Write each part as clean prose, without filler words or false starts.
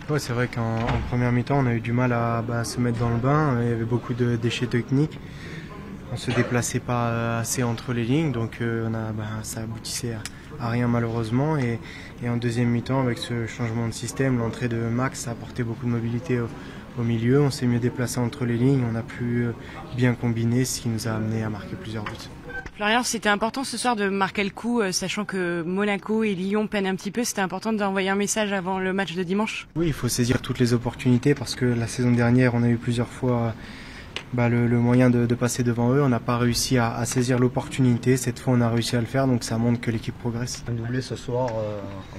Ouais, c'est vrai qu'en première mi-temps, on a eu du mal à se mettre dans le bain. Il y avait beaucoup de déchets techniques. On se déplaçait pas assez entre les lignes, donc ça aboutissait à rien malheureusement. Et en deuxième mi-temps, avec ce changement de système, l'entrée de Max a apporté beaucoup de mobilité au milieu. On s'est mieux déplacé entre les lignes, on a pu bien combiner, ce qui nous a amené à marquer plusieurs buts. Florian, c'était important ce soir de marquer le coup, sachant que Monaco et Lyon peinent un petit peu. C'était important d'envoyer un message avant le match de dimanche. Oui, il faut saisir toutes les opportunités parce que la saison dernière, on a eu plusieurs fois le moyen de passer devant eux. On n'a pas réussi à saisir l'opportunité. Cette fois, on a réussi à le faire, donc ça montre que l'équipe progresse. Un doublé ce soir,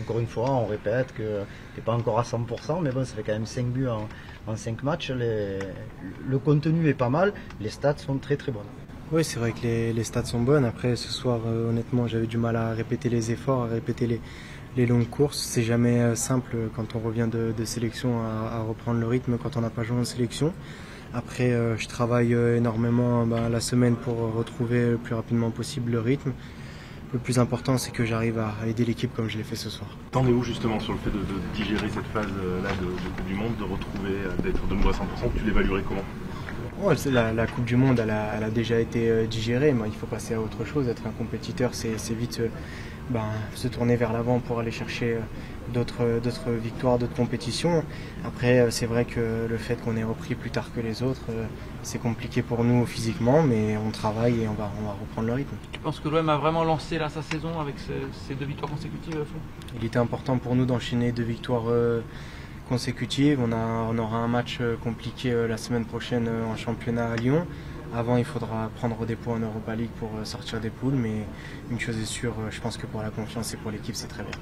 encore une fois, on répète que n'est pas encore à 100%, mais bon, ça fait quand même 5 buts en 5 matchs. Le contenu est pas mal, les stats sont très très bonnes. Oui, c'est vrai que les stats sont bonnes. Après, ce soir, honnêtement, j'avais du mal à répéter les efforts, à répéter les longues courses. C'est jamais simple quand on revient de sélection à reprendre le rythme quand on n'a pas joué en sélection. Après, je travaille énormément la semaine pour retrouver le plus rapidement possible le rythme. Le plus important, c'est que j'arrive à aider l'équipe comme je l'ai fait ce soir. T'en es où justement sur le fait de digérer cette phase-là de Coupe du Monde, de retrouver, d'être de nouveau à 100%? Tu l'évaluerais comment? Ouais, la Coupe du Monde, elle a déjà été digérée, mais il faut passer à autre chose. Être un compétiteur, c'est vite se tourner vers l'avant pour aller chercher d'autres victoires, d'autres compétitions. Après, c'est vrai que le fait qu'on ait repris plus tard que les autres, c'est compliqué pour nous physiquement, mais on travaille et on va reprendre le rythme. Tu penses que l'OM a vraiment lancé là sa saison avec ces 2 victoires consécutives, Flo? Il était important pour nous d'enchaîner 2 victoires consécutives. On aura un match compliqué la semaine prochaine en championnat à Lyon. Avant, il faudra prendre des points en Europa League pour sortir des poules, mais une chose est sûre, je pense que pour la confiance et pour l'équipe, c'est très bien.